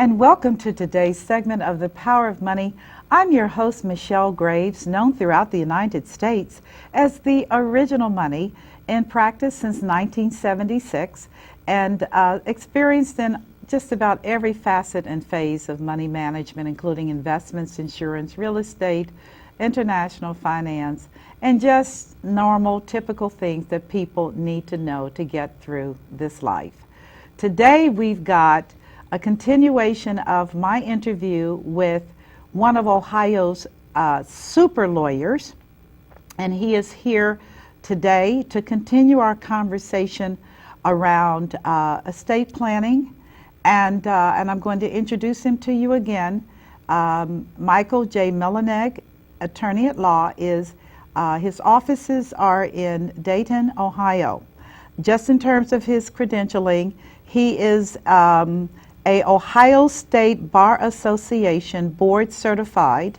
and welcome to today's segment of The Power of Money. I'm your host, Michelle Graves, known throughout the United States as the original money, in practice since 1976, and experienced in just about every facet and phase of money management, including investments, insurance, real estate, international finance, and just normal, typical things that people need to know to get through this life. Today, we've got a continuation of my interview with one of Ohio's super lawyers, and he is here today to continue our conversation around estate planning, and I'm going to introduce him to you again. Michael J. Millonig, attorney at law, is his offices are in Dayton, Ohio. Just in terms of his credentialing, he is a Ohio State Bar Association board certified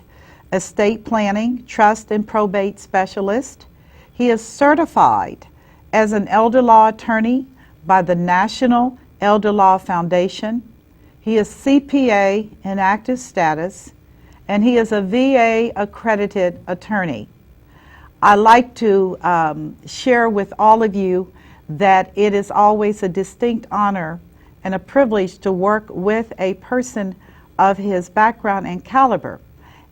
estate planning, trust, and probate specialist. He is certified as an elder law attorney by the National Elder Law Foundation. He is CPA in active status, and he is a VA accredited attorney. I like to share with all of you that it is always a distinct honor and a privilege to work with a person of his background and caliber.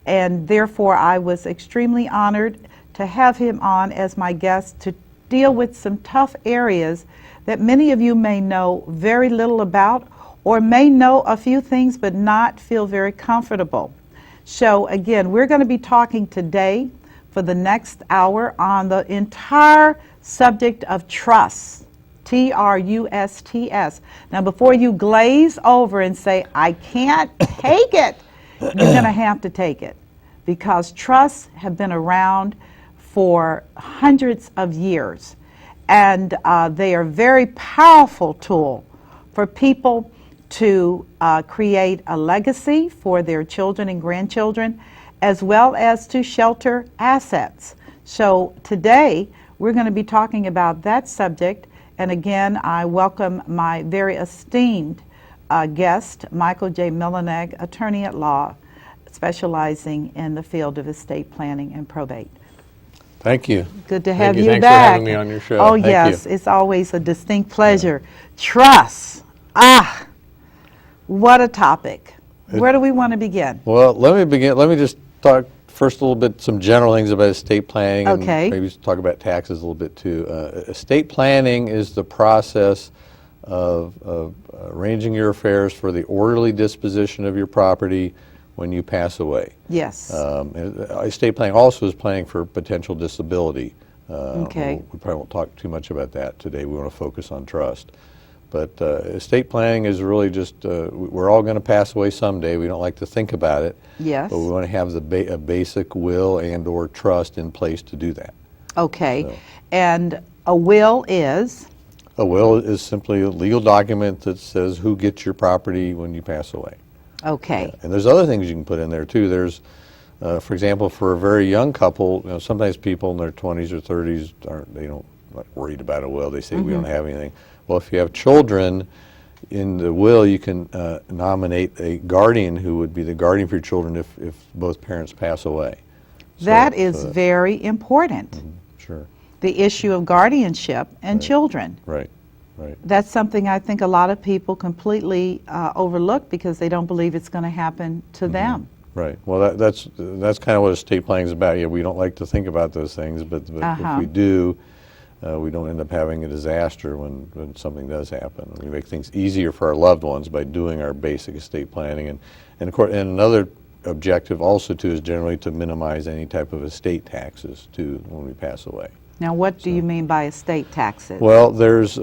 And therefore, I was extremely honored to have him on as my guest to deal with some tough areas that many of you may know very little about, or may know a few things but not feel very comfortable. So again, we're going to be talking today for the next hour on the entire subject of trust, T-R-U-S-T-S. Now, before you glaze over and say, I can't take it, you're going to have to take it, because trusts have been around for hundreds of years, and they are a very powerful tool for people to create a legacy for their children and grandchildren, as well as to shelter assets. So today, we're going to be talking about that subject. And again, I welcome my very esteemed guest, Michael J. Millonig, attorney at law, specializing in the field of estate planning and probate. Thank you. Good to have you Thanks back. for having me on your show. Oh, Thank yes, you. it's always a distinct pleasure. Trust. What a topic. Where do we want to begin? Well, let me just talk first a little bit, some general things about estate planning, Okay. and maybe talk about taxes a little bit too. Estate planning is the process of arranging your affairs for the orderly disposition of your property when you pass away. Yes. Estate planning also is planning for potential disability. Okay. We probably won't talk too much about that today. We want to focus on trust. But estate planning is really just, we're all going to pass away someday. We don't like to think about it. Yes. But we want to have a basic will and or trust in place to do that. Okay. So. And a will is? A will is simply a legal document that says who gets your property when you pass away. Okay. And there's other things you can put in there too. There's, for example, for a very young couple, sometimes people in their 20s or 30s not worried about a will. They say we don't have anything. Well, if you have children, in the will you can nominate a guardian who would be the guardian for your children if both parents pass away. That is very important. Sure. The issue of guardianship and children. Right, right. That's something I think a lot of people completely overlook because they don't believe it's going to happen to them. Right. Well, that's kind of what estate planning is about. Yeah, we don't like to think about those things, but if we do, we don't end up having a disaster when something does happen. We make things easier for our loved ones by doing our basic estate planning, and of course, and another objective also too is generally to minimize any type of estate taxes too when we pass away. Now, what do you mean by estate taxes? Well, there's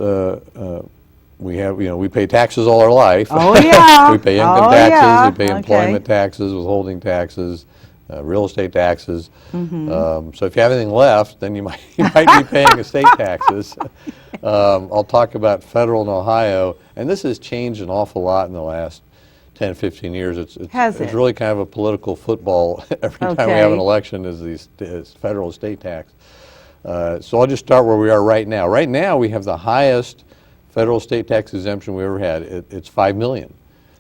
we pay taxes all our life. Oh yeah. We pay income taxes. We pay employment taxes, withholding taxes, real estate taxes. So if you have anything left, then you might be paying estate taxes. I'll talk about federal in Ohio, and this has changed an awful lot in the last 10, 15 years. It's really kind of a political football every time we have an election is federal estate tax. So I'll just start where we are right now. Right now we have the highest federal estate tax exemption we ever had. It's $5 million.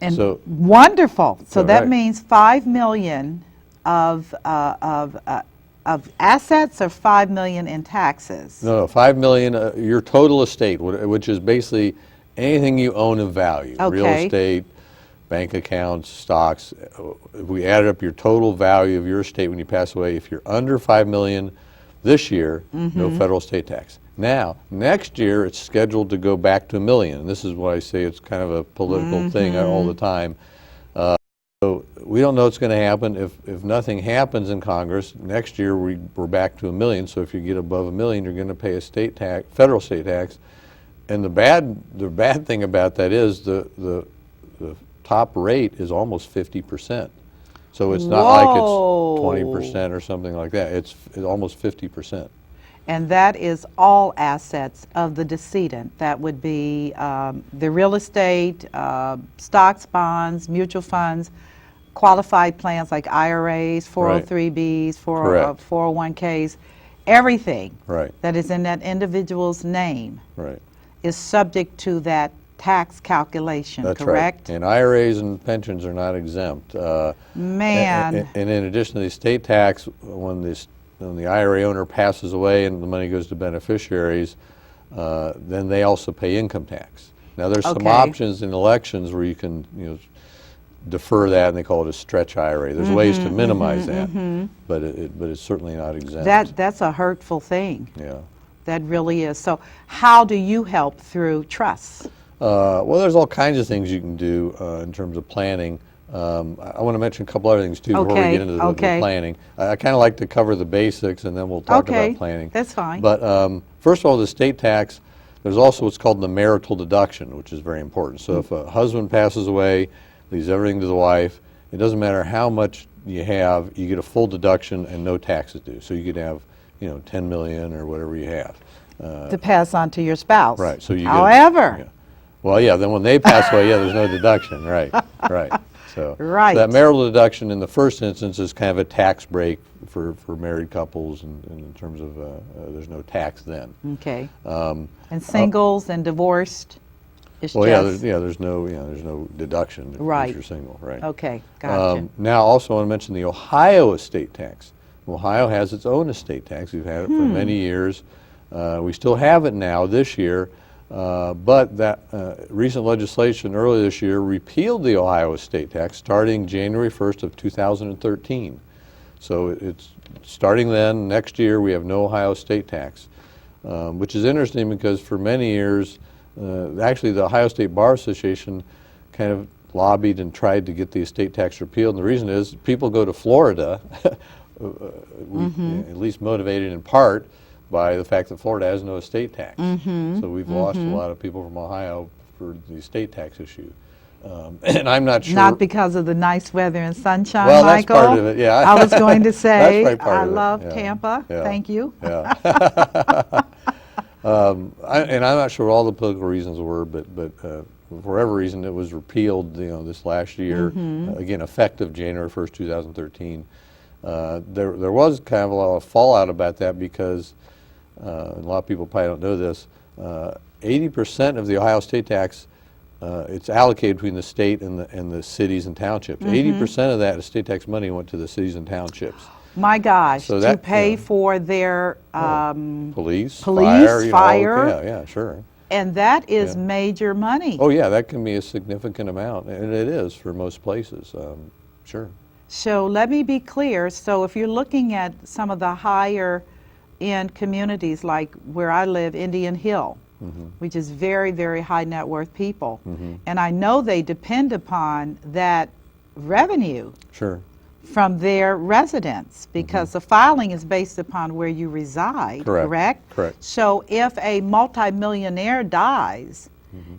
And So wonderful. So Yeah, that right. means 5 million of assets or 5 million in taxes. No, 5 million, your total estate, which is basically anything you own of value. Real Okay. estate, bank accounts, stocks. If we added up your total value of your estate when you pass away, if you're under 5 million this year, no federal estate tax. Now, next year it's scheduled to go back to $1 million. And this is why I say it's kind of a political thing all the time. So we don't know what's going to happen. If nothing happens in Congress, next year we're back to $1 million. So if you get above $1 million, you're going to pay a state tax, federal state tax. And the bad thing about that is the top rate is almost 50%. So it's not like it's 20% or something like that. It's almost 50%. And that is all assets of the decedent. That would be the real estate, stocks, bonds, mutual funds, qualified plans like IRAs, 403Bs, Correct. 401Ks, everything Right. that is in that individual's name Right. is subject to that tax calculation, That's correct? right. And IRAs and pensions are not exempt. Man. And in addition to the estate tax, when the IRA owner passes away and the money goes to beneficiaries, then they also pay income tax. Now there's some Okay. options in elections where you can defer that, and they call it a stretch IRA. There's ways to minimize that, but it's certainly not exempt. That's a hurtful thing. Yeah. That really is. So how do you help through trusts? Well, there's all kinds of things you can do in terms of planning. I want to mention a couple other things too before we Okay, get into the okay. planning. I kind of like to cover the basics, and then we'll talk Okay, about planning. that's fine. But first of all, the state tax, there's also what's called the marital deduction, which is very important. So if a husband passes away, leaves everything to the wife, it doesn't matter how much you have, you get a full deduction and no taxes due. So you could have 10 million or whatever you have. To pass on to your spouse. Right. So you However, get, well, yeah. Then when they pass away, there's no deduction. Right. Right. So, Right. so that marital deduction in the first instance is kind of a tax break for married couples, and in terms of there's no tax then. okay. And singles and divorced, it's Well, just, there's no deduction if Right. you're single. Right. okay, gotcha. Now, also, I want to mention the Ohio estate tax. Ohio has its own estate tax. We've had it for many years. We still have it now this year, but that recent legislation earlier this year repealed the Ohio estate tax starting January 1st of 2013. So it's starting then. Next year, we have no Ohio estate tax, which is interesting because for many years, actually the Ohio State Bar Association kind of lobbied and tried to get the estate tax repealed. And the reason is people go to Florida, at least motivated in part by the fact that Florida has no estate tax. So we've lost a lot of people from Ohio for the estate tax issue. And I'm not sure. Not because of the nice weather and sunshine, Well, that's Michael. part of it, yeah. I was going to say, That's probably part I of it, love yeah. Tampa. Yeah. Thank you. Yeah. And I'm not sure what all the political reasons were, but for whatever reason, it was repealed. This last year, again, effective January 1st, 2013. There was kind of a lot of fallout about that because a lot of people probably don't know this. 80% of the Ohio state tax, it's allocated between the state and the cities and townships. 80% of that estate tax money went to the cities and townships. My gosh, So to that, pay for their, Police, Police, fire. Yeah, sure. and that is Yeah. major money. Oh yeah, that can be a significant amount, and it is for most places. Sure. So let me be clear. So if you're looking at some of the higher end communities like where I live, Indian Hill, which is very, very high net worth people, and I know they depend upon that revenue Sure. from their residents because the filing is based upon where you reside, Correct. Correct. So if a multimillionaire dies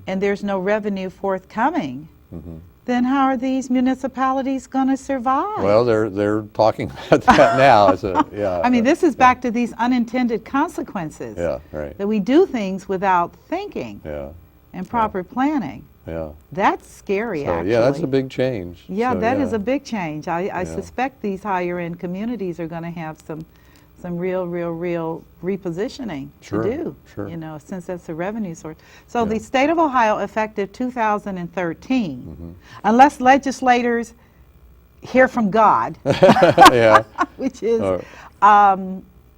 and there's no revenue forthcoming, then how are these municipalities going to survive? Well, they're talking about that now. I mean, this is back to these unintended consequences. Yeah. Right. That we do things without thinking Yeah. and proper planning. Yeah. That's scary, So, actually. yeah, that's a big change. Yeah, So, that is a big change. I Yeah. suspect these higher end communities are going to have some some real repositioning Sure, to do, sure. you know, since that's a revenue source. So Yeah. the state of Ohio, effective 2013, unless legislators hear from God, Yeah, which is Uh,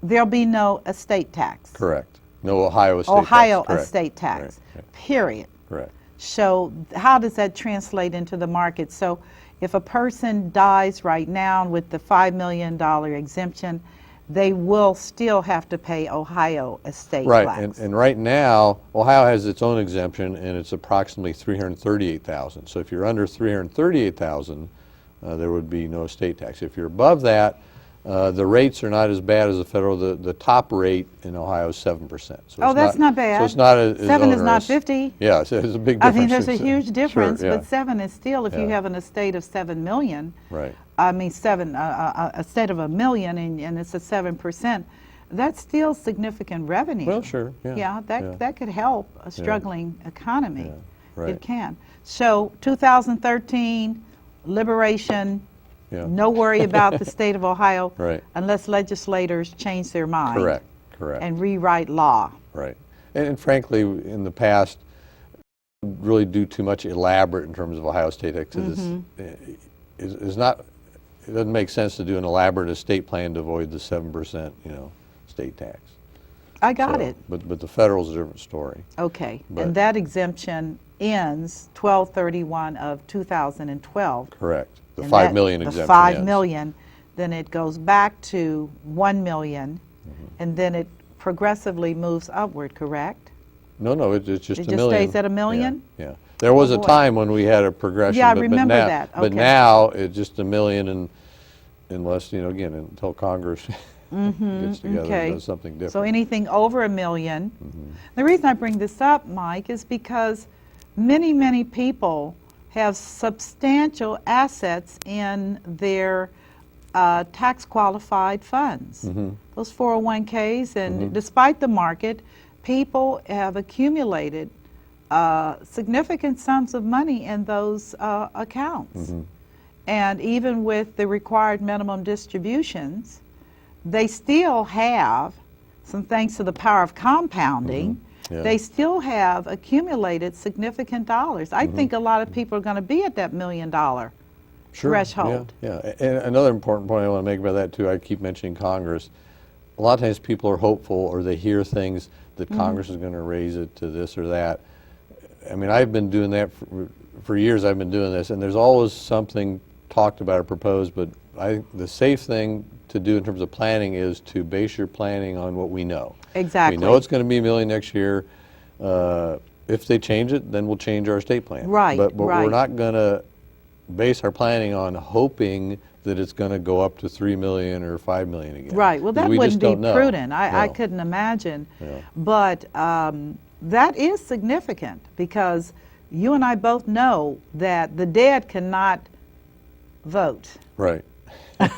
there'll be no estate tax. correct. No Ohio estate Ohio tax. Correct. estate tax, Right. period. Correct. So how does that translate into the market? So if a person dies right now with the $5 million exemption, they will still have to pay Ohio estate Right, tax. and right now, Ohio has its own exemption, and it's approximately 338,000. So if you're under 338,000, there would be no estate tax. If you're above that, the rates are not as bad as the federal. The top rate in Ohio is 7%. So Oh, it's that's not bad. So it's not as 7 is not onerous. 50. Yeah, so it's a big I difference. mean, there's a huge difference, Sure, yeah. but 7 is still, if you Yeah. have an estate of 7 million, Right. I mean, a estate of $1 million, and it's a 7%, that's still significant revenue. Well, sure, yeah. Yeah, that could help a struggling economy. Yeah, right. It can. So 2013, liberation, Yeah. no worry about the state of Ohio Right. unless legislators change their mind Correct, correct. and rewrite law. Right. And frankly, in the past, really do too much elaborate in terms of Ohio state tax. Is not, it doesn't make sense to do an elaborate estate plan to avoid the 7%, state tax. I got So, it. But the federal's a different story. Okay, But- and that exemption ends 12/31 of 2012. Correct. The And 5 that- million the exemption 5 ends. million, then it goes back to 1 million, and then it progressively moves upward, correct? No, it's just It a just million. stays at a million? Yeah. There was a boy. time when we had a progression. Yeah, I but remember now, that. But Okay. now, it's just a million, and unless, again, until Congress gets together okay. and does something different. So anything over a million. The reason I bring this up, Mike, is because many people have substantial assets in their tax qualified funds. Those 401ks, and despite the market, people have accumulated significant sums of money in those accounts. And even with the required minimum distributions, they still have, some thanks to the power of compounding, Yeah. they still have accumulated significant dollars. I think a lot of people are going to be at that $1 million Sure, threshold. Yeah. And another important point I want to make about that too, I keep mentioning Congress. A lot of times people are hopeful, or they hear things that Congress is going to raise it to this or that. I mean, I've been doing that for years. I've been doing this, and there's always something talked about or proposed. But the safe thing to do in terms of planning is to base your planning on what we know. Exactly. We know it's going to be $1 million next year. If they change it, then we'll change our estate plan. Right, But right. we're not going to base our planning on hoping that it's going to go up to 3 million or 5 million again. Right. Well, that Because we wouldn't just be don't know. prudent. I No. couldn't imagine. Yeah. But that is significant because you and I both know that the dead cannot vote. Right.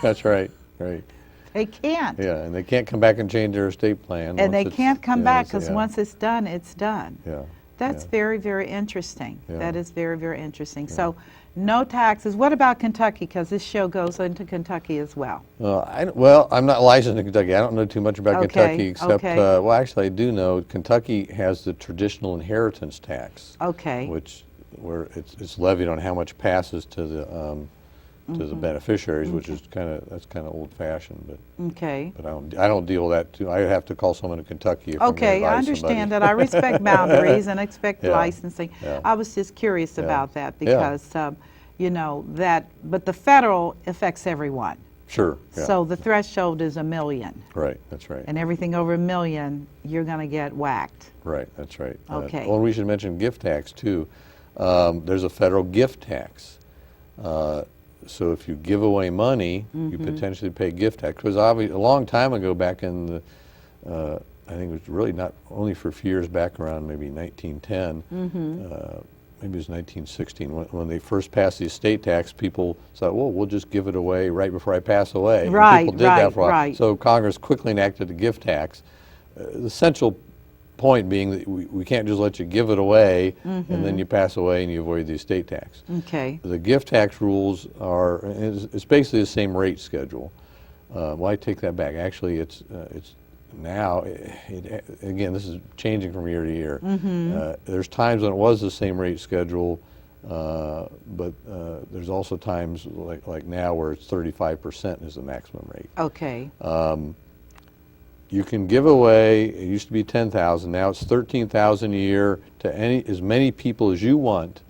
That's right. Right. They can't. Yeah, and they can't come back and change their estate plan. And they once it's- can't come yeah, back it's- because yeah, once it's done, it's done. Yeah. That's yeah. very interesting. Yeah. That is very interesting. So no taxes. What about Kentucky? Because this show goes into Kentucky as well. Well, I'm not licensed in Kentucky. I don't know too much about Okay, Kentucky except, okay. well, actually, I do know Kentucky has the traditional inheritance tax, Okay. where it's levied on how much passes to the beneficiaries, which is that's kind of old-fashioned. Okay. But I don't deal with that too. I have to call someone in Kentucky if I'm Okay, gonna I advise understand somebody. that. I respect boundaries and expect Yeah, licensing. yeah. I was just curious Yeah. about that Yeah. because, but the federal affects everyone. Sure. Yeah. So the threshold is $1 million, Right. That's right. and everything over $1 million, you're going to get whacked. Right, that's right. Okay. Well, we should mention gift tax too. There's a federal gift tax. So if you give away money, you potentially pay gift tax. Because obviously, a long time ago, back in the, I think it was really not only for a few years back around maybe 1910, maybe it was 1916, when they first passed the estate tax, people thought, well, we'll just give it away right before I pass away. And Right, people did that for a while. right. So Congress quickly enacted a gift tax. The essential point being that we can't just let you give it away and then you pass away and you avoid the estate tax. Okay. The gift tax rules it's basically the same rate schedule. Well, I take that back. Actually, it's now, again, this is changing from year to year. There's times when it was the same rate schedule, but there's also times like now where it's 35% is the maximum rate. Okay. You can give away, it used to be 10,000, now it's 13,000 a year to as many people as you want,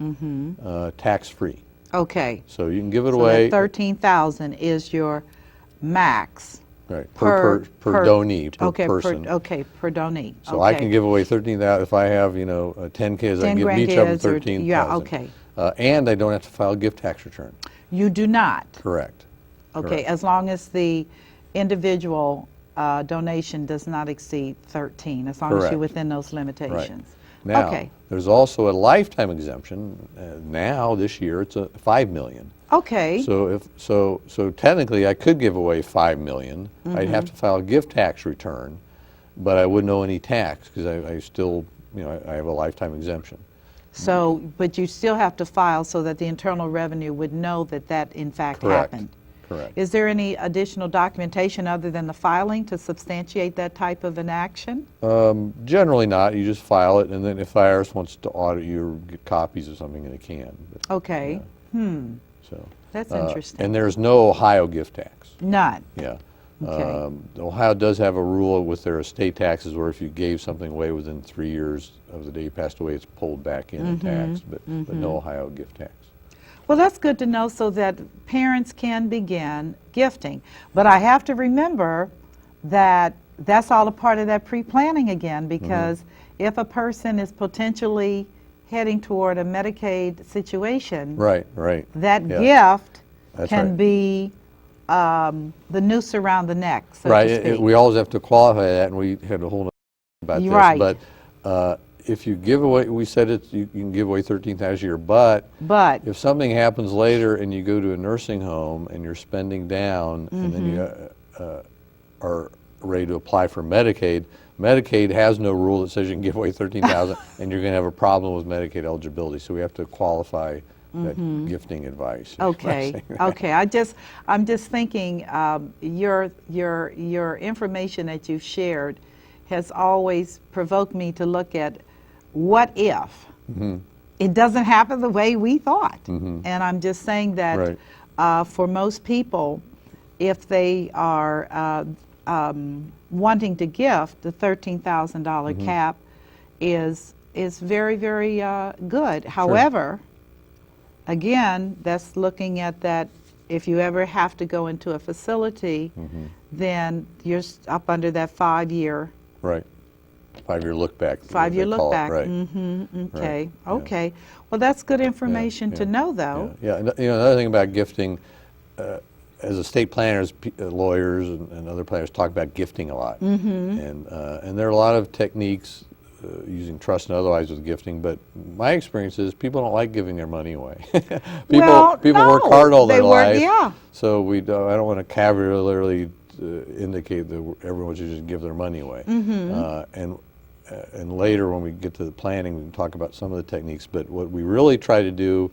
tax-free. Okay. So you can give it So away. that 13,000 is your max. Right, per donee, per okay, person. Per donee. So I can give away 13,000, if I have, 10 kids, I can give each of them 13,000. Yeah, okay. And I don't have to file a gift tax return. You do not? Correct. Okay, Correct. as long as the individual donation does not exceed 13, as long as Correct. you're within those limitations. Now, okay. there's also a lifetime exemption. Now, this year, it's a $5 million. Okay. So technically, I could give away $5 million. I'd have to file a gift tax return, but I wouldn't owe any tax because I still, I have a lifetime exemption. So, but you still have to file so that the Internal Revenue would know that that in fact Correct. happened. Correct. Is there any additional documentation other than the filing to substantiate that type of an action? Generally not. You just file it, and then if IRS wants to audit you or get copies of something, they can. But, Okay. So That's interesting. And there's no Ohio gift tax. None. Yeah. Okay. Ohio does have a rule with their estate taxes where if you gave something away within 3 years of the day you passed away, it's pulled back in and taxed, but no Ohio gift tax. Well, that's good to know so that parents can begin gifting. But I have to remember that that's all a part of that pre-planning again, because if a person is potentially heading toward a Medicaid situation, Right. that Yeah. gift That's can right. be the noose around the neck, so Right. to speak. We always have to qualify that, and we had a whole nother about this. Right. But if you give away, we said you can give away 13,000 a year, but if something happens later and you go to a nursing home and you're spending down, and then you are ready to apply for Medicaid, Medicaid has no rule that says you can give away 13,000, and you're going to have a problem with Medicaid eligibility. So we have to qualify that gifting advice. Okay. Okay. I'm just thinking your information that you've shared has always provoked me to look at what if it doesn't happen the way we thought. And I'm just saying that for most people, if they are wanting to gift, the $13,000 cap is very, very good. However, again, that's looking at that if you ever have to go into a facility, then you're up under that 5-year. Right. 5-year look back. 5-year look back. Right. Okay. Right. Okay. Well, that's good information to know, though. Yeah. Another thing about gifting, as estate planners, lawyers, and other planners talk about gifting a lot, and there are a lot of techniques using trust and otherwise with gifting. But my experience is people don't like giving their money away. people work hard all their life. Yeah. So I don't want to cavalierly indicate that everyone should just give their money away. And later when we get to the planning, we can talk about some of the techniques. But what we really try to do,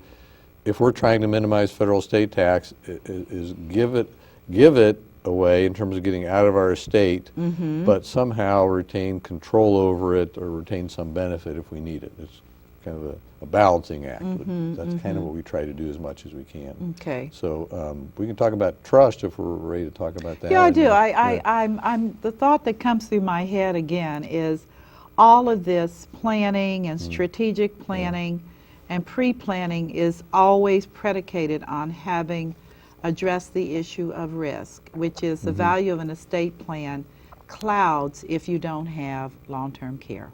if we're trying to minimize federal estate tax, is give it away in terms of getting out of our estate, but somehow retain control over it or retain some benefit if we need it. It's kind of a balancing act. That's kind of what we try to do as much as we can. Okay. So we can talk about trust if we're ready to talk about that. Yeah, I do. I'm the thought that comes through my head again is all of this planning and strategic planning and pre-planning is always predicated on having addressed the issue of risk, which is the value of an estate plan clouds if you don't have long-term care.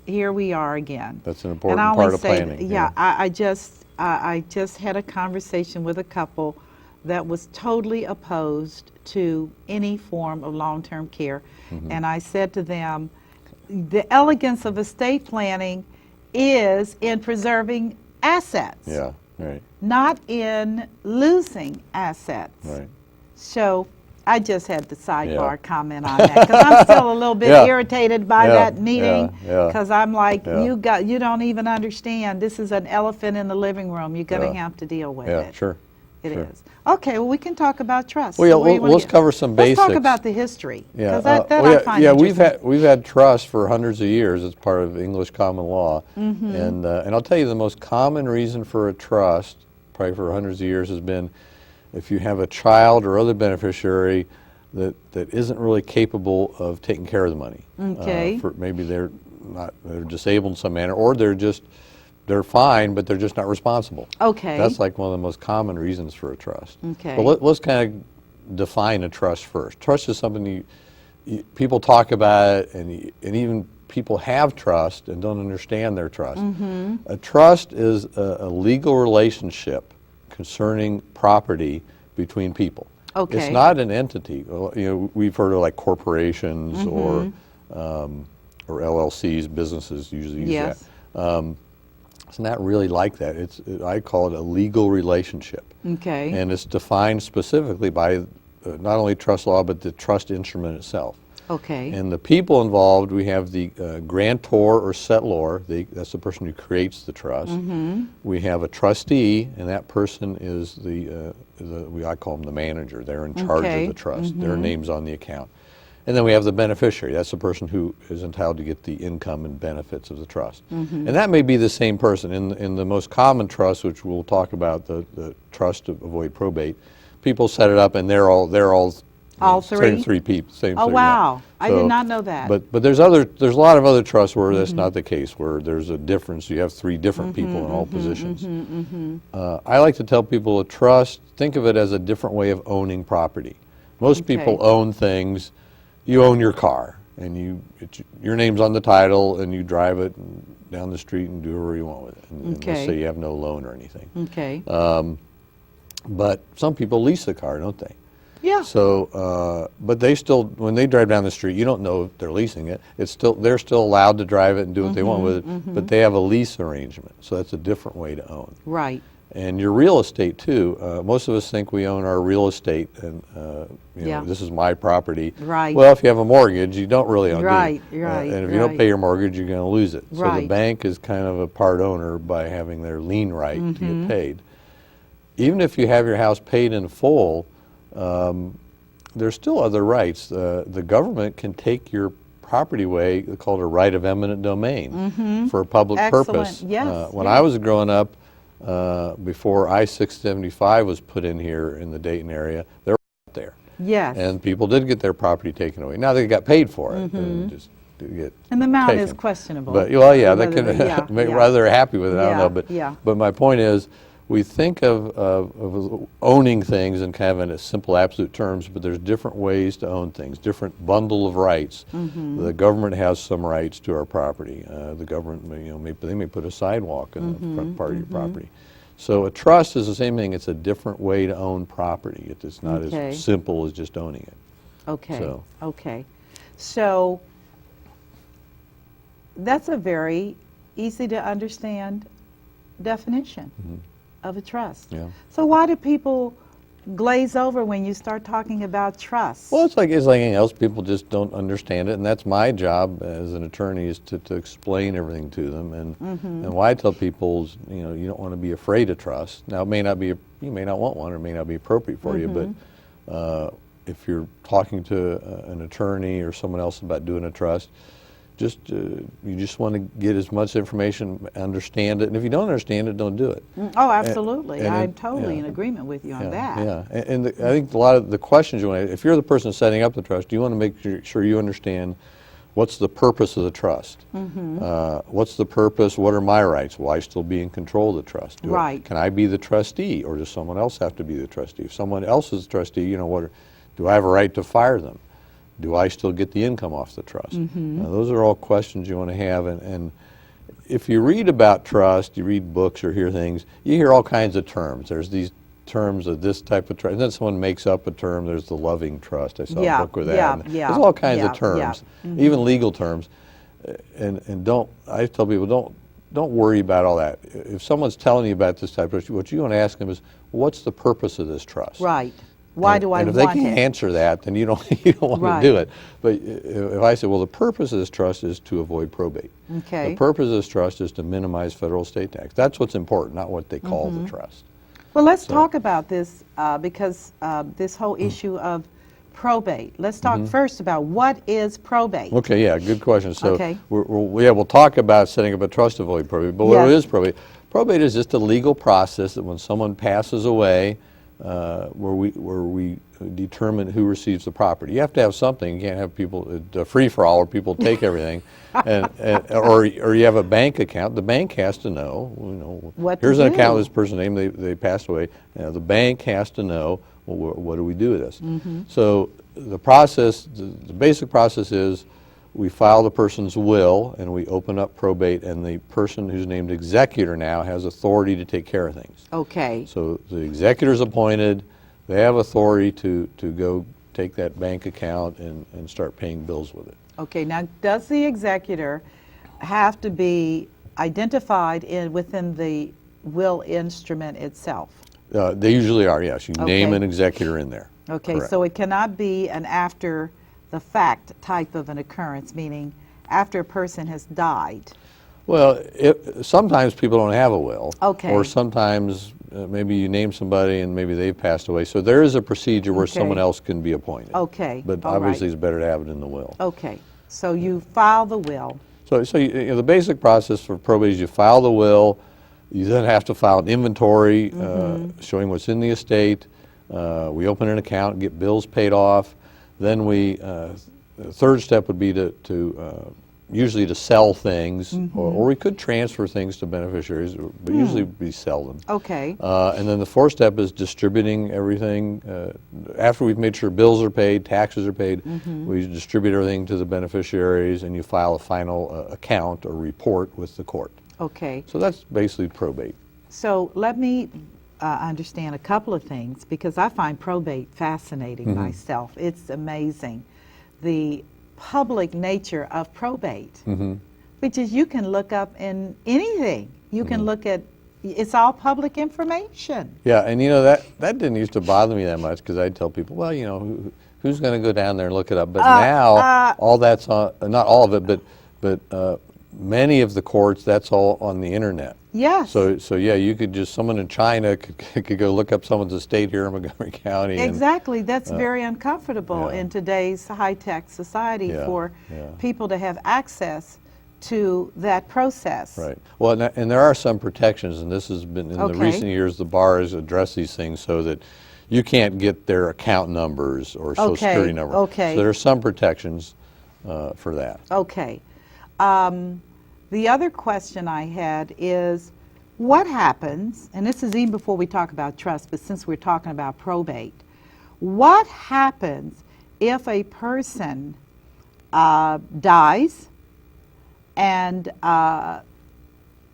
Here we are again. That's an important part of planning. I just had a conversation with a couple that was totally opposed to any form of long-term care. And I said to them, the elegance of estate planning is in preserving assets. Yeah, right. Not in losing assets. Right. So I just had the sidebar comment on that because I'm still a little bit irritated by that meeting because I'm like, you don't even understand. This is an elephant in the living room. You're going to have to deal with it. Yeah, sure. It Sure. is. Okay, well, we can talk about trust. Well, yeah, So where do you wanna let's get? cover some Let's talk basics. about the history, Yeah, because that well, I find interesting. we've had trust for hundreds of years. It's part of English common law, and I'll tell you the most common reason for a trust, probably for hundreds of years, has been if you have a child or other beneficiary that isn't really capable of taking care of the money. Okay. For maybe they're disabled in some manner, or they're fine, but they're just not responsible. Okay. That's like one of the most common reasons for a trust. Okay. But let's kind of define a trust first. Trust is something people talk about it, and even people have trust and don't understand their trust. A trust is a legal relationship concerning property between people. Okay. It's not an entity. Well, we've heard of like corporations or LLCs, businesses usually use Yes. that. It's not really like that. I call it a legal relationship. Okay. And it's defined specifically by not only trust law, but the trust instrument itself. Okay. And the people involved, we have the grantor or settlor, that's the person who creates the trust. We have a trustee, and that person is I call them the manager. They're in charge Okay. of the trust. Their name's on the account. And then we have the beneficiary. That's the person who is entitled to get the income and benefits of the trust. And that may be the same person. In the most common trust, which we'll talk about, the trust to avoid probate, people set it up and they're all All same three? three people. Same Oh, three, wow. yeah. I did not know that. But there's a lot of other trusts where that's not the case, where there's a difference. You have three different people in all positions. I like to tell people a trust, think of it as a different way of owning property. Most people Okay. own things. You own your car, and your name's on the title, and you drive it down the street and do whatever you want with it. And Okay. let's say you have no loan or anything. Okay. But some people lease the car, don't they? Yeah. So, but they still, when they drive down the street, you don't know if they're leasing it. They're still allowed to drive it and do what they want with it, but they have a lease arrangement. So that's a different way to own. Right. And your real estate too. Most of us think we own our real estate, and Yeah. this is my property. Right. Well, if you have a mortgage, you don't really own it. Right, right, and if you don't right. pay your mortgage, you're going to lose it. So the Right. bank is kind of a part owner by having their lien right to get paid. Even if you have your house paid in full, there's still other rights. The government can take your property away, called a right of eminent domain, for a public Excellent. purpose. Yes, When yes. I was growing up, before I-675 was put in here in the Dayton area, they were out there. Yes. And people did get their property taken away. Now they got paid for it. And just didn't get And the amount is taken. questionable. But, well, yeah, that Whether can they- yeah, make yeah. whether they're happy with it, I don't know. Yeah. But my point is, we think of owning things in kind of in a simple absolute terms, but there's different ways to own things, different bundle of rights. The government has some rights to our property. The government, they may put a sidewalk in the front part of your property. So a trust is the same thing. It's a different way to own property. It's not Okay. as simple as just owning it. Okay. So- Okay. So that's a very easy to understand definition of a trust. Yeah. So why do people glaze over when you start talking about trust? Well, it's like anything else. People just don't understand it, and that's my job as an attorney is to explain everything to them. And why I tell people is, you don't want to be afraid of trust. Now, it may not be, you may not want one, or it may not be appropriate for you, but if you're talking to an attorney or someone else about doing a trust, you just want to get as much information, understand it, and if you don't understand it, don't do it. Oh, absolutely. and I'm it- totally yeah. in agreement with you on that. Yeah, and I think a lot of the questions you want to, if you're the person setting up the trust, you want to make sure you understand what's the purpose of the trust. What's the purpose? What are my rights? Will I still be in control of the trust? Right. Can I be the trustee, or does someone else have to be the trustee? If someone else is the trustee, do I have a right to fire them? Do I still get the income off the trust? Now, those are all questions you want to have, and if you read about trust, you read books or hear things, you hear all kinds of terms. There's these terms of this type of trust, and then someone makes up a term. There's the loving trust. I saw Yeah, a book with that. yeah, and yeah, There's all kinds yeah, of terms, yeah. even legal terms, and don't. I tell people don't worry about all that. If someone's telling you about this type of trust, what you want to ask them is, what's the purpose of this trust? Right. Why do I and if want they can't it? answer that, then you don't want Right. to do it. But if I say, well, the purpose of this trust is to avoid probate. Okay. The purpose of this trust is to minimize federal estate tax. That's what's important, not what they call the trust. Well, let's talk about this because this whole issue of probate. Let's talk first about what is probate. Okay, yeah, good question. So Okay. we'll talk about setting up a trust to avoid probate, but what is probate? Probate is just a legal process that when someone passes away, where we determine who receives the property. You have to have something. You can't have people free for all, or people take everything, or you have a bank account. The bank has to know. What here's to an account do. with this person's name. They passed away. The bank has to know. Well, what do we do with this? So the process, the basic process is we file the person's will and we open up probate, and the person who's named executor now has authority to take care of things. Okay. So the executor's appointed, they have authority to go take that bank account and start paying bills with it. Okay. Now, does the executor have to be identified within the will instrument itself? They usually are, yes. You name Okay. an executor in there. Okay, Correct. so it cannot be an after the fact type of an occurrence, meaning after a person has died. Well, sometimes people don't have a will. Okay. Or sometimes maybe you name somebody and maybe they've passed away. So there is a procedure where Okay. someone else can be appointed. Okay, But all obviously right. it's better to have it in the will. Okay, so you file the will. So the basic process for probate is you file the will. You then have to file an inventory showing what's in the estate. We open an account and get bills paid off. Then the third step would be to usually to sell things, or we could transfer things to beneficiaries, but usually we sell them. Okay, And then the fourth step is distributing everything. After we've made sure bills are paid, taxes are paid, we distribute everything to the beneficiaries, and you file a final account or report with the court. okay. So that's basically probate. So let me understand a couple of things, because I find probate fascinating myself. It's amazing. The public nature of probate, which is you can look up in anything. You can look at, it's all public information. Yeah, and that didn't used to bother me that much, because I'd tell people, well, who's going to go down there and look it up? But now, all that's on, not all of it, but many of the courts, that's all on the internet. Yes. So yeah, you could someone in China could go look up someone's estate here in Montgomery County. Exactly. That's very uncomfortable yeah. in today's high-tech society for people to have access to that process. Right. Well, and there are some protections, and this has been, in the Okay. recent years, the bar has addressed these things so that you can't get their account numbers or social Okay, security numbers. okay. So there are some protections for that. Okay. The other question I had is, what happens, and this is even before we talk about trust, but since we're talking about probate, what happens if a person dies and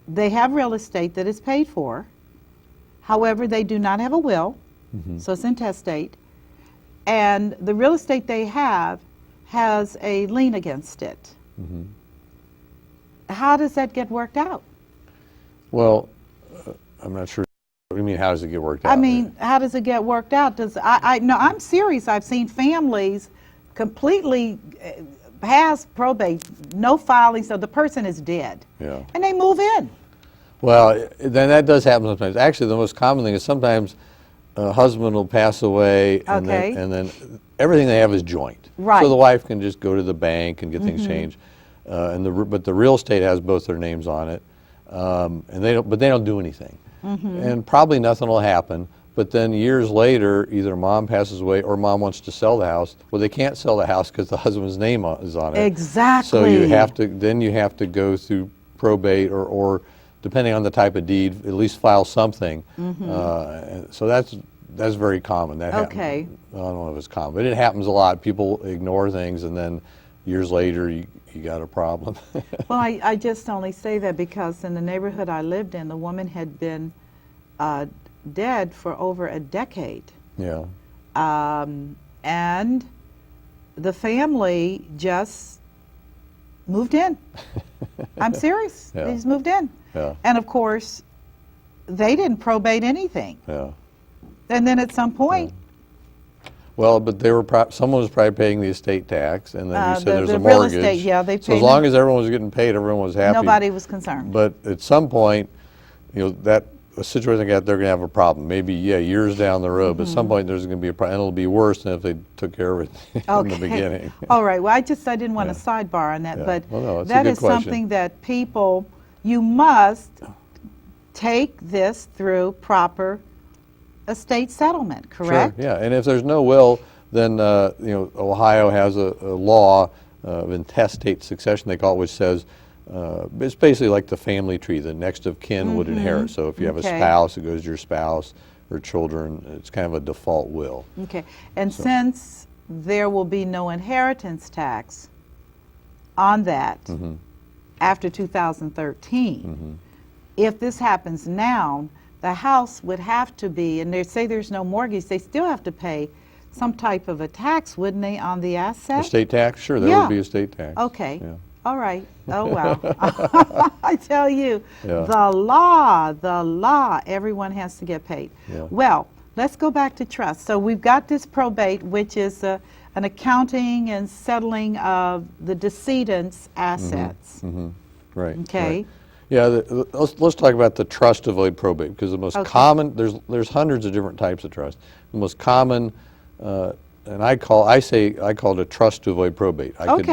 they have real estate that is paid for, however, they do not have a will, so it's intestate, and the real estate they have has a lien against it? How does that get worked out? Well, I'm not sure. What do you mean, how does it get worked out? I mean, how does it get worked out? No, I'm serious. I've seen families completely pass probate, no filing, so the person is dead. Yeah. And they move in. Well, then that does happen sometimes. Actually, the most common thing is sometimes a husband will pass away, and, Okay. then everything they have is joint. Right. So the wife can just go to the bank and get things changed, but the real estate has both their names on it, and they don't do anything, and probably nothing will happen. But then years later, either mom passes away or mom wants to sell the house. Well, they can't sell the house because the husband's name is on it. Exactly. So you have to go through probate or depending on the type of deed, at least file something. So that's very common. That Okay. happens. I don't know if it's common, but it happens a lot. People ignore things, and then years later, you got a problem. Well, I just only say that because in the neighborhood I lived in, the woman had been dead for over a decade. Yeah. And the family just moved in. I'm serious. Yeah. They just moved in. Yeah. And of course, they didn't probate anything. Yeah. And then at some point, Well, but someone was probably paying the estate tax, and then you said there's the a real mortgage. estate, yeah, they So as paid long them. as everyone was getting paid, everyone was happy. nobody was concerned. But at some point, that a situation like that, they're going to have a problem. Maybe, yeah, years down the road, but at some point there's going to be a problem, and it'll be worse than if they took care of it in the beginning. All right. Well, I didn't want to sidebar on that, Yeah. but Well, no, it's a that good is question. something that people, you must take this through proper estate settlement, correct? Sure, yeah, and if there's no will, then Ohio has a law of intestate succession, they call it, which says it's basically like the family tree. The next of kin would inherit. So if you have a spouse, it goes to your spouse, or children. It's kind of a default will. Okay, and since there will be no inheritance tax on that after 2013, if this happens now, the house would have to be, and they say there's no mortgage, they still have to pay some type of a tax, wouldn't they, on the asset? Estate tax? Sure, there would be estate tax. Okay. Yeah. All right. Oh, well. I tell you, the law, everyone has to get paid. Yeah. Well, let's go back to trust. So we've got this probate, which is an accounting and settling of the decedent's assets. Right. Okay. Right. Yeah, let's talk about the trust to void probate, because the most common, there's hundreds of different types of trust. The most common, and I call it a trust to avoid probate. I could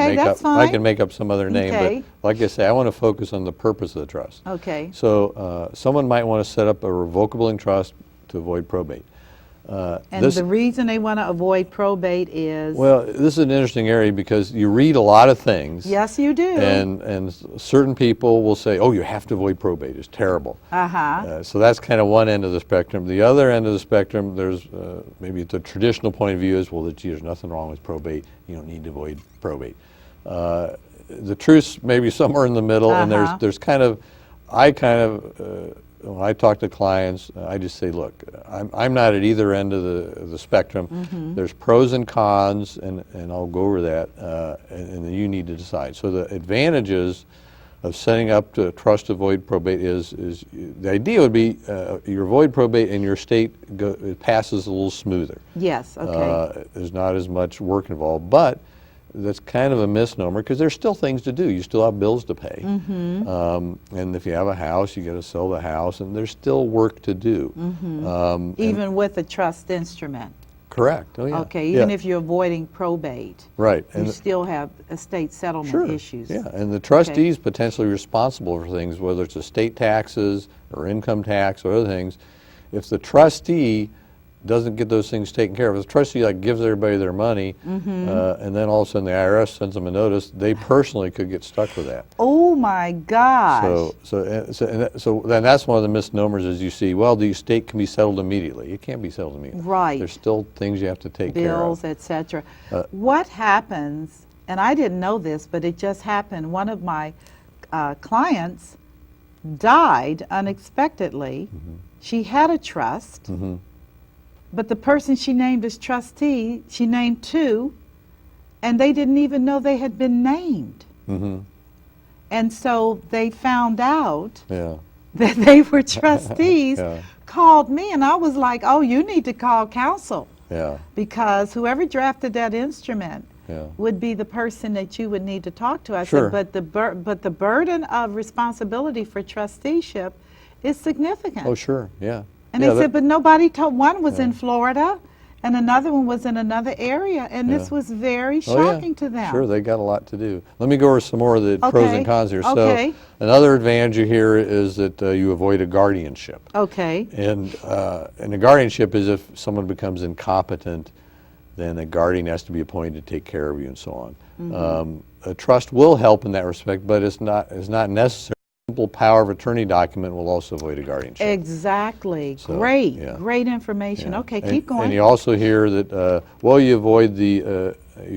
make up some other name, but like I say, I want to focus on the purpose of the trust. Okay. So someone might want to set up a revocable trust to avoid probate. And the reason they want to avoid probate is? Well, this is an interesting area because you read a lot of things. Yes, you do. And certain people will say, oh, you have to avoid probate. It's terrible. So that's kind of one end of the spectrum. The other end of the spectrum, there's maybe the traditional point of view is, well, gee, there's nothing wrong with probate. You don't need to avoid probate. The truth's maybe somewhere in the middle, and there's when I talk to clients, I just say, look, I'm not at either end of the spectrum. There's pros and cons, and I'll go over that, and then you need to decide. So the advantages of setting up to trust to avoid probate is the idea would be you avoid probate and your estate it passes a little smoother. Yes, okay. There's not as much work involved, but that's kind of a misnomer because there's still things to do. You still have bills to pay. And if you have a house, you got to sell the house, and there's still work to do. Even with a trust instrument. Correct. Oh, yeah. Okay, even if you're avoiding probate. Right. You still have estate settlement issues. Yeah, and the trustee is potentially responsible for things, whether it's estate taxes or income tax or other things. If the trustee doesn't get those things taken care of. If the trustee gives everybody their money, and then all of a sudden the IRS sends them a notice, they personally could get stuck with that. Oh my gosh! So then that's one of the misnomers is you see, well, the estate can be settled immediately. It can't be settled immediately. Right. There's still things you have to take care of. Bills, etc. What happens? And I didn't know this, but it just happened. One of my clients died unexpectedly. She had a trust. But the person she named as trustee, she named two, and they didn't even know they had been named. And so they found out that they were trustees, called me, and I was like, oh, you need to call counsel. Because whoever drafted that instrument would be the person that you would need to talk to. I said, but the burden of responsibility for trusteeship is significant. Oh, sure, yeah. And they said, but nobody told. One was in Florida, and another one was in another area, and this was very shocking to them. Sure, they got a lot to do. Let me go over some more of the pros and cons here. So another advantage here is that you avoid a guardianship. Okay. And a guardianship is if someone becomes incompetent, then a guardian has to be appointed to take care of you and so on. A trust will help in that respect, but it's not necessary. Simple power of attorney document will also avoid a guardianship. Exactly. So, great information. Okay, keep going. And you also hear that you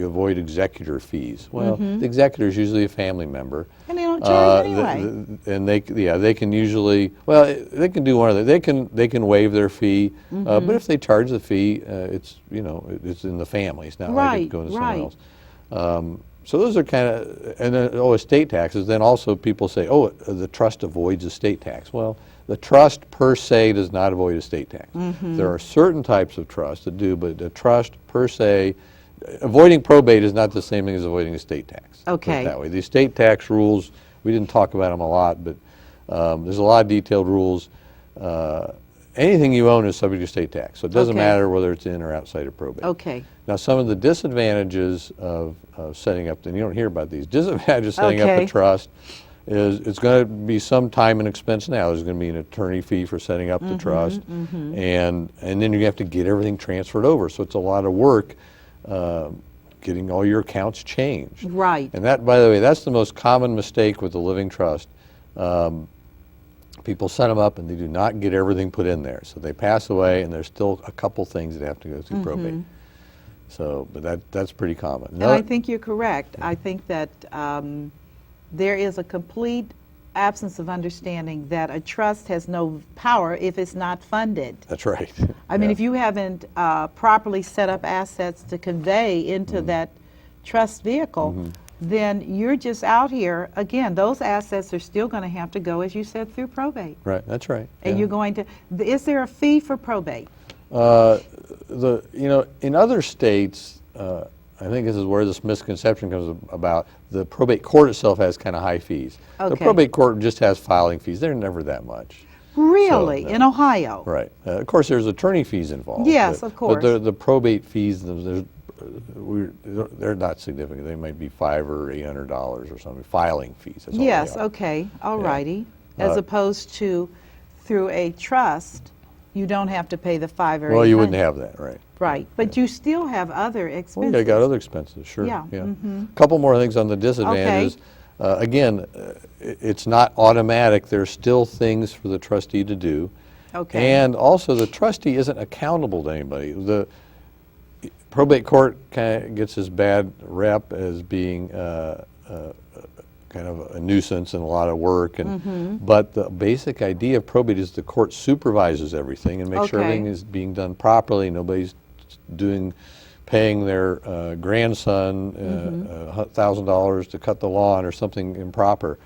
avoid executor fees. Well, the executor is usually a family member, and they don't charge anyway. And they can usually they can do one of the they can waive their fee, but if they charge the fee, it's in the family. It's not like it's going to someone else. So those are kind of, and then, estate taxes, then also people say, the trust avoids estate tax. Well, the trust per se does not avoid estate tax. There are certain types of trusts that do, but the trust per se, avoiding probate is not the same thing as avoiding estate tax. Okay. That way. The estate tax rules, we didn't talk about them a lot, but there's a lot of detailed rules. anything you own is subject to estate tax. So it doesn't Okay. matter whether it's in or outside of probate. Okay. Now, some of the disadvantages of setting up, and you don't hear about these, disadvantages of setting up Okay. a trust is it's going to be some time and expense now. There's going to be an attorney fee for setting up the trust, and then you have to get everything transferred over. So it's a lot of work getting all your accounts changed. Right. And that, by the way, that's the most common mistake with the living trust. People set them up and they do not get everything put in there. So they pass away and there's still a couple things that have to go through probate. So, but that's pretty common. And I think you're correct. I think that there is a complete absence of understanding that a trust has no power if it's not funded. That's right. I mean, if you haven't properly set up assets to convey into that trust vehicle, then you're just out here. Again, those assets are still going to have to go, as you said, through probate. Right, that's right. And you're going to, is there a fee for probate? In other states, I think this is where this misconception comes about. The probate court itself has kind of high fees. The Okay. probate court just has filing fees. They're never that much. Really? So, In Ohio? Right. Of course, there's attorney fees involved. Yes, but, of course. But the probate fees, they're not significant. They might be $500 or $800 or something. Filing fees. That's all Yes, they are. okay, all righty. As Uh, opposed to through a trust, you don't have to pay the $500 or $800. Well, you wouldn't have that, right? Right, but you still have other Well, expenses. yeah, I got other expenses, sure. Yeah, A couple more things on the disadvantages. Again, it's not automatic. There's still things for the trustee to do. Okay. And also, the trustee isn't accountable to anybody. The probate court kind of gets this bad rep as being kind of a nuisance and a lot of work. But the basic idea of probate is the court supervises everything and makes sure Okay. everything is being done properly. Nobody's paying their grandson $1,000 to cut the lawn or something improper.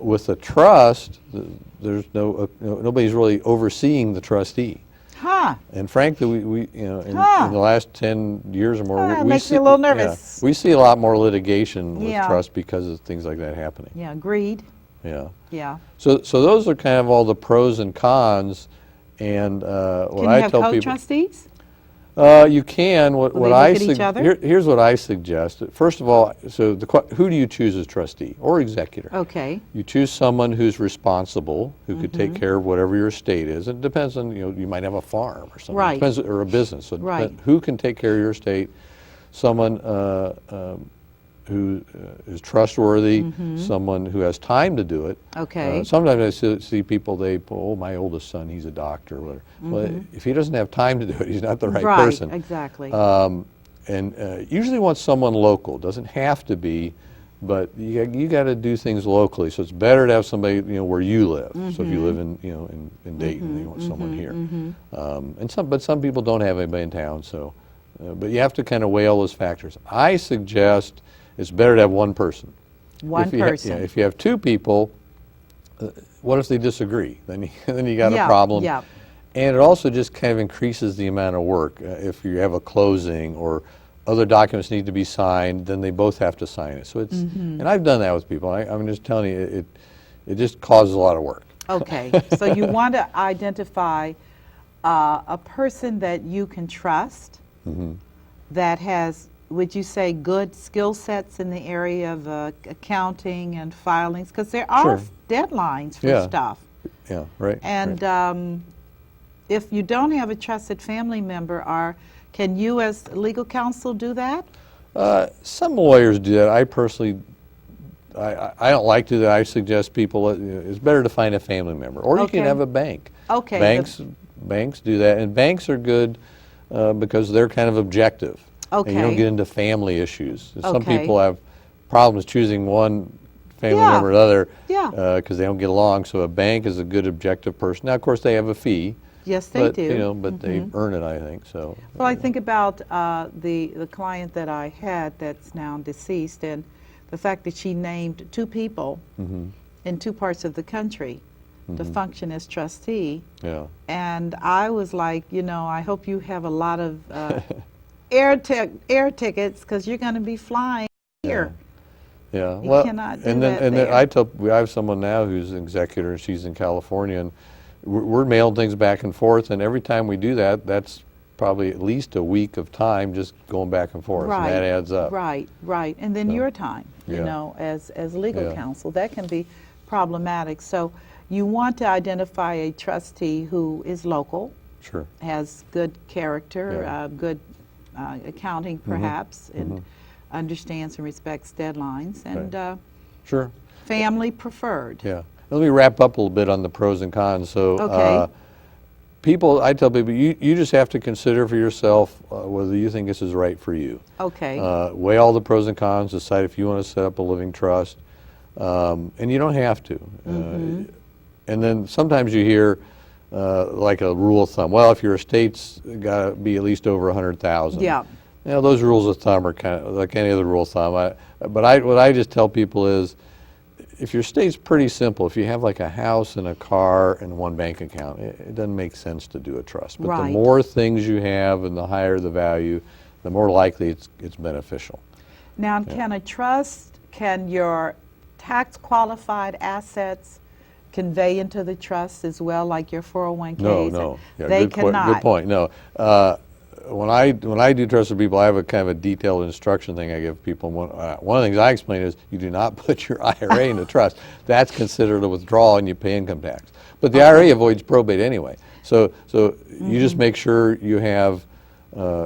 With a trust, there's nobody's really overseeing the trustee. Huh, And frankly, we in the last 10 years or more, That we makes see, me a little nervous. we see a lot more litigation with Yeah. trust because of things like that happening. yeah, agreed, Yeah. yeah. So those are kind of all the pros and cons. And what Can you I have tell people, co-trustees? you can. What Will they I look at each other? here's what I suggest. First of all, so who do you choose as trustee or executor? Okay, You choose someone who's responsible, who could take care of whatever your estate is. It depends on, you might have a farm or something. Right. It depends, or a business. So it Right. depends who can take care of your estate. Someone who is trustworthy, someone who has time to do it. okay. Sometimes I see people, my oldest son, he's a doctor. Or whatever. Well, if he doesn't have time to do it, he's not the right person. Exactly. And usually want someone local. Doesn't have to be, but you got to do things locally. So it's better to have somebody where you live. So if you live in in Dayton, you want someone here. But some people don't have anybody in town. So, but you have to kind of weigh all those factors. I suggest it's better to have one person. One person. If you have two people, what if they disagree? Then you got Yeah, a problem. yeah. And it also just kind of increases the amount of work. If you have a closing or other documents need to be signed, then they both have to sign it. So it's, and I've done that with people. I'm just telling you, it just causes a lot of work. Okay, so you want to identify a person that you can trust, that has, would you say, good skill sets in the area of accounting and filings? Because there are Sure. deadlines for Yeah. stuff. Yeah, right. And right. if you don't have a trusted family member, can you as legal counsel do that? Some lawyers do that. I personally, I don't like to do that. I suggest people, it's better to find a family member. Or you can Okay. have a bank. Okay. Banks do that. And banks are good because they're kind of objective. And you don't Okay. get into family issues. Some Okay. people have problems choosing one family Yeah. member or another Yeah. because they don't get along. So a bank is a good objective person. Now, of course, they have a fee. Yes, they but, do. But they earn it, I think. So. Well, I think about the client that I had that's now deceased, and the fact that she named two people in two parts of the country to function as trustee. Yeah. And I was like, I hope you have a lot of air tickets because you're going to be flying here. Yeah. You Well, cannot do and then that and then there. I have someone now who's an executor, and she's in California, and we're mailing things back and forth, and every time we do that, that's probably at least a week of time just going back and forth, Right. and that adds up. Right, right. And then your time, you Yeah. know, as legal Yeah. counsel, that can be problematic. So you want to identify a trustee who is local, Sure. has good character, Yeah. good accounting perhaps, and understands and respects deadlines, and Sure. family preferred. Yeah. Let me wrap up a little bit on the pros and cons. So, Okay. I tell people, you just have to consider for yourself whether you think this is right for you. Okay. Weigh all the pros and cons, decide if you want to set up a living trust, and you don't have to. And then sometimes you hear like a rule of thumb. Well, if your estate's got to be at least over 100,000. Yeah. You know, those rules of thumb are kind of like any other rule of thumb. What I just tell people is, if your estate's pretty simple, if you have like a house and a car and one bank account, it doesn't make sense to do a trust. But Right. the more things you have and the higher the value, the more likely it's beneficial. Now, can your tax qualified assets convey into the trust as well, like your 401ks? No. Yeah, They good cannot. point. No. When I do trust with people, I have a kind of a detailed instruction thing I give people. One of the things I explain is you do not put your IRA in a trust. That's considered a withdrawal and you pay income tax. But the IRA avoids probate anyway. So you just make sure you have,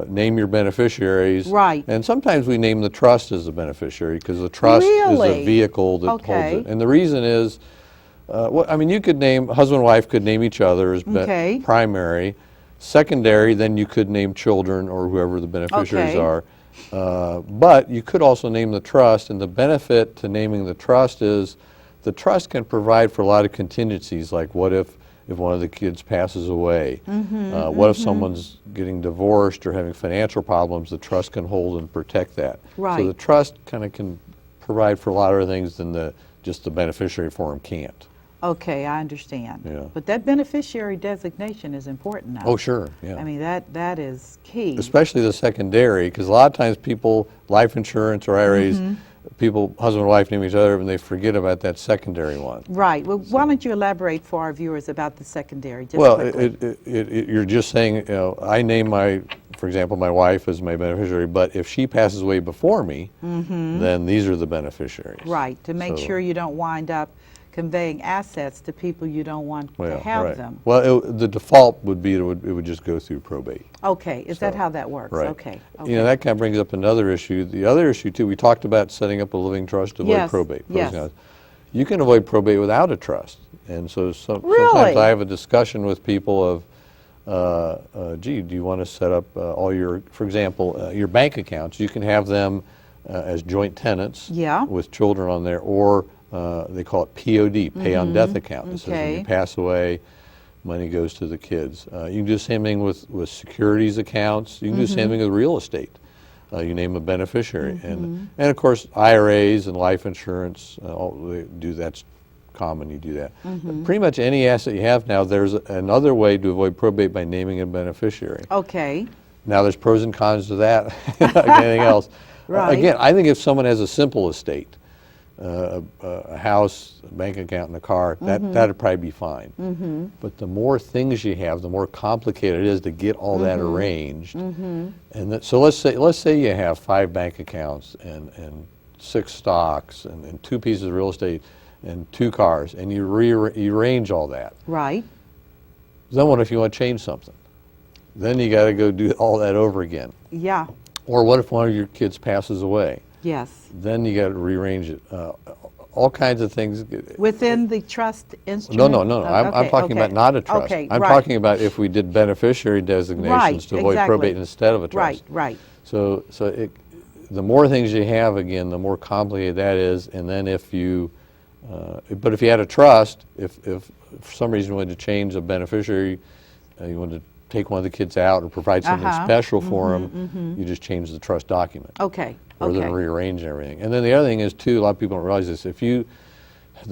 name your beneficiaries. Right. And sometimes we name the trust as a beneficiary because the trust is Really? a vehicle that Okay. holds it. And the reason is, you could name, husband and wife could name each other as Okay. primary. Secondary, then you could name children or whoever the beneficiaries Okay. are. But you could also name the trust, and the benefit to naming the trust is the trust can provide for a lot of contingencies, like what if one of the kids passes away? What if someone's getting divorced or having financial problems? The trust can hold and protect that. Right. So the trust kind of can provide for a lot of things than just the beneficiary form can't. Okay, I understand. Yeah. But that beneficiary designation is important now. Oh, sure, yeah. I mean, that is key. Especially the secondary, because a lot of times people, life insurance or IRAs, people, husband and wife name each other, and they forget about that secondary one. Right. Well, why don't you elaborate for our viewers about the secondary? Just Well, quickly. you're just saying, I name for example, my wife as my beneficiary, but if she passes away before me, then these are the beneficiaries. Right, to make So- sure you don't wind up conveying assets to people you don't want to have right. them. Well, the default would be it would just go through probate. Okay, is that So, how that works? Right. Okay. You know, that kind of brings up another issue. The other issue, too, we talked about setting up a living trust to avoid Yes, probate. yes. You can avoid probate without a trust. And so Really? sometimes I have a discussion with people of, gee, do you want to set up all your, for example, your bank accounts? You can have them as joint tenants Yeah. with children on there, or they call it POD, pay on death account. It says when Okay. you pass away, money goes to the kids. You can do the same thing with securities accounts. You can do the same thing with real estate. You name a beneficiary. And of course, IRAs and life insurance, they do that's common, you do that. Pretty much any asset you have now, there's another way to avoid probate by naming a beneficiary. Okay. Now, there's pros and cons to that, like anything else. Right. Again, I think if someone has a simple estate, a house, a bank account, and a car, that'd probably be fine. But the more things you have, the more complicated it is to get all that arranged. And so let's say you have 5 bank accounts and 6 stocks and 2 pieces of real estate and 2 cars, and you arrange all that. Right. Then what if you want to change something? Then you got to go do all that over again. Yeah. Or what if one of your kids passes away? Yes. Then you got to rearrange it. All kinds of things. Within the trust instrument? No. I'm talking about not a trust. Okay, I'm right. talking about if we did beneficiary designations Right, to avoid exactly. probate instead of a trust. Right. So the more things you have, again, the more complicated that is. And then if you had a trust, if for some reason you wanted to change a beneficiary, you wanted to take one of the kids out or provide something special for them, you just change the trust document. Okay. Rather than rearrange everything. And then the other thing is, too, a lot of people don't realize this, the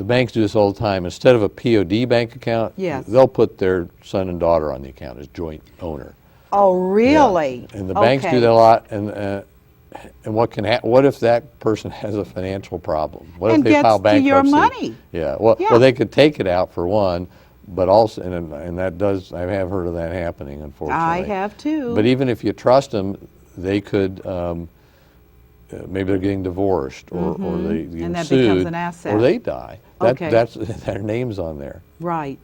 banks do this all the time, instead of a POD bank account, Yes. they'll put their son and daughter on the account as joint owner. Oh, really? Yeah. And the banks do that a lot, and what if that person has a financial problem? What And if they file gets to your bankruptcy? money. Yeah. Well, Yeah. they could take it out for one, But also, and that does, I have heard of that happening, unfortunately. I have too. But even if you trust them, they could, maybe they're getting divorced, or they get And that sued, becomes an asset. or they die. Okay. That's their name's on there. Right.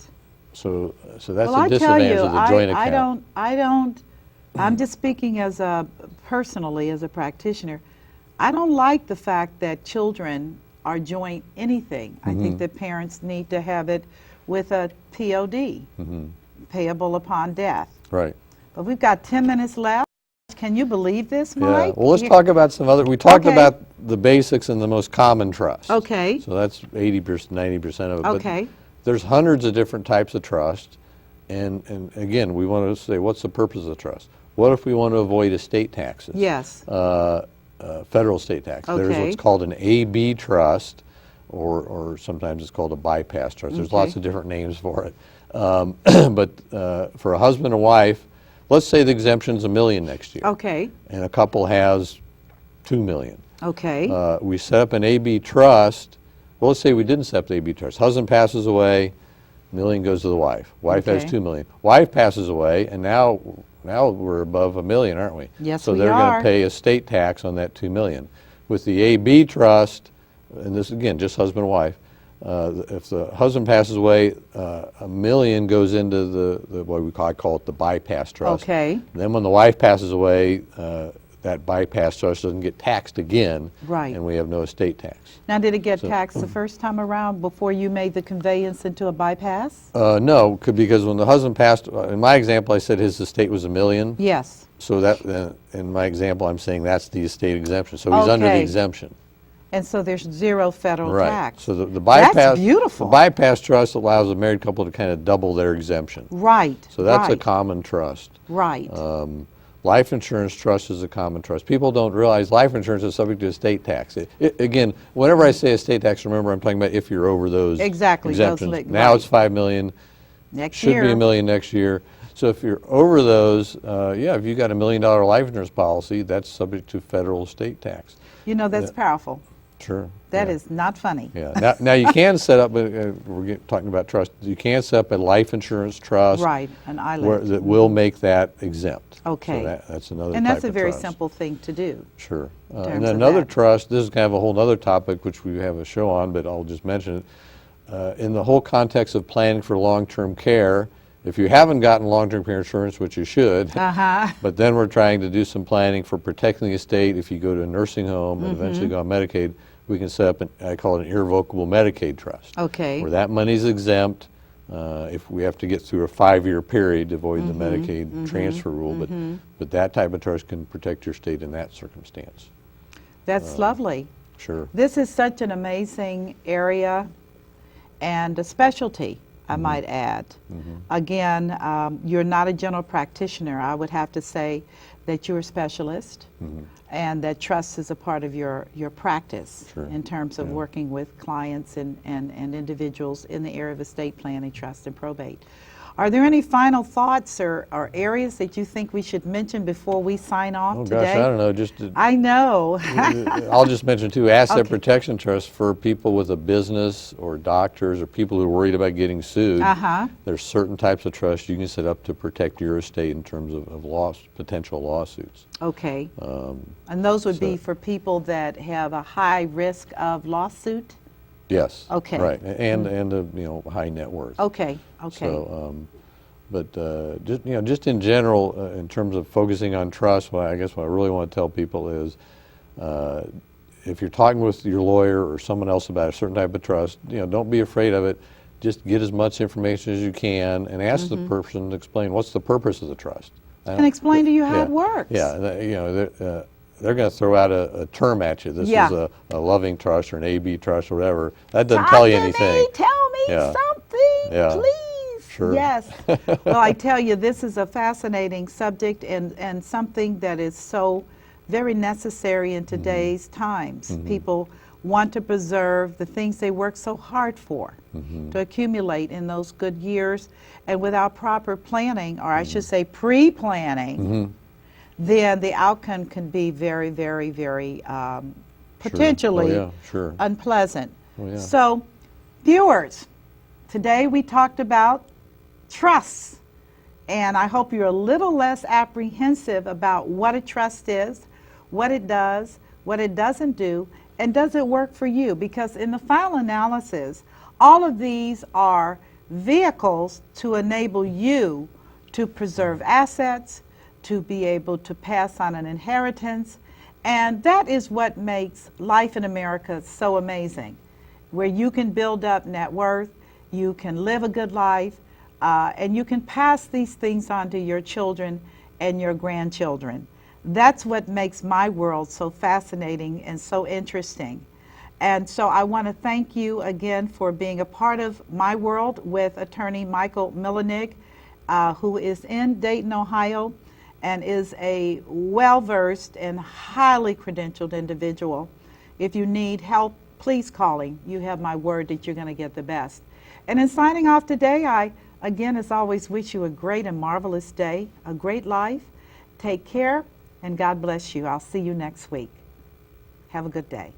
So that's Well, a I tell disadvantage you, of the joint account. I'm just speaking personally as a practitioner. I don't like the fact that children are joint anything. I think that parents need to have it with a POD, payable upon death. Right. But we've got 10 minutes left. Can you believe this, Yeah. Mike? Well, let's talk about some other. We talked Okay. about the basics and the most common trusts. Okay. So that's 80%, 90% of it. Okay. But there's hundreds of different types of trust, and again, we want to say, what's the purpose of the trust? What if we want to avoid estate taxes? Yes. Federal estate tax. There's Okay. what's called an AB trust, or sometimes it's called a bypass trust. There's lots Okay. of different names for it. But for a husband and wife, let's say the exemption's $1 million next year, Okay. and a couple has $2 million. Okay. We set up an AB trust. Well, let's say we didn't set up the AB trust. Husband passes away, $1 million goes to the wife. Wife has Okay. $2 million. Wife passes away, and now we're above $1 million, aren't we? Yes, so we they're going are. to pay estate tax on that $2 million. With the AB trust, and this again, just husband and wife. If the husband passes away, $1 million goes into the what I call it the bypass trust. Okay. And then when the wife passes away, that bypass trust doesn't get taxed again, Right. and we have no estate tax. Now, did it get taxed the first time around before you made the conveyance into a bypass? No, because when the husband passed, in my example, I said his estate was $1 million. Yes. So that, in my example, I'm saying that's the estate exemption. So he's under the Okay. exemption. And so there's zero federal Right. tax. So the bypass. That's beautiful. The bypass trust allows a married couple to kind of double their exemption. Right. So that's a right, common trust. Right. Life insurance trust is a common trust. People don't realize life insurance is subject to estate tax. Again, whenever I say estate tax, remember I'm talking about if you're over those Exactly, those exemptions. Now right. it's $5 million. Next Should year. be $1 million next year. So if you're over those, if you got $1 million life insurance policy, that's subject to federal estate tax. You know, that's powerful. Sure. That yeah. is not funny. Yeah. Now you can set up. Talking about trust. You can set up a life insurance trust. Right, an island. That will make that exempt. Okay. So that's another. And type that's a of very trust. simple thing to do. Sure. terms And then of another that. trust, this is kind of a whole other topic which we have a show on, but I'll just mention it. In the whole context of planning for long-term care, if you haven't gotten long-term care insurance, which you should, but then we're trying to do some planning for protecting the estate if you go to a nursing home and eventually go on Medicaid, we can set up, I call it an irrevocable Medicaid trust. Okay. Where that money's exempt if we have to get through a 5-year period to avoid the Medicaid transfer rule, but that type of trust can protect your state in that circumstance. That's lovely. Sure. This is such an amazing area and a specialty, I might add. Again, you're not a general practitioner. I would have to say that you're a specialist and that trust is a part of your practice Sure. in terms of working with clients and individuals in the area of estate planning, trust, and probate. Are there any final thoughts or areas that you think we should mention before we sign off Oh gosh, today? I don't know. Just to, I know. I'll just mention too, asset Okay. protection trust for people with a business or doctors or people who are worried about getting sued. There's certain types of trusts you can set up to protect your estate in terms of potential lawsuits. Okay. And those would be so- for people that have a high risk of lawsuit? Yes. Okay. Right, and high net worth. Okay, okay. So, just in general, in terms of focusing on trust, I guess what I really want to tell people is, if you're talking with your lawyer or someone else about a certain type of trust, don't be afraid of it. Just get as much information as you can and ask the person to explain what's the purpose of the trust. And explain to you how it works. Yeah, they're going to throw out a term at you. This Yeah. is a loving trust or an AB trust or whatever. That doesn't tell you anything. Tell me Yeah. something, Yeah. please. Sure. Yes. Well, I tell you, this is a fascinating subject and something that is so very necessary in today's times. People want to preserve the things they work so hard for, to accumulate in those good years. And without proper planning, or I should say pre-planning, then the outcome can be very, very, very potentially Oh, yeah, sure. unpleasant. Oh, yeah. So, viewers, today we talked about trusts. And I hope you're a little less apprehensive about what a trust is, what it does, what it doesn't do, and does it work for you? Because in the final analysis, all of these are vehicles to enable you to preserve assets, to be able to pass on an inheritance. And that is what makes life in America so amazing, where you can build up net worth, you can live a good life, and you can pass these things on to your children and your grandchildren. That's what makes my world so fascinating and so interesting. And so I want to thank you again for being a part of my world with attorney Michael Millonig, who is in Dayton, Ohio, and is a well-versed and highly credentialed individual. If you need help, please call him. You have my word that you're going to get the best. And in signing off today, I, again, as always, wish you a great and marvelous day, a great life. Take care, and God bless you. I'll see you next week. Have a good day.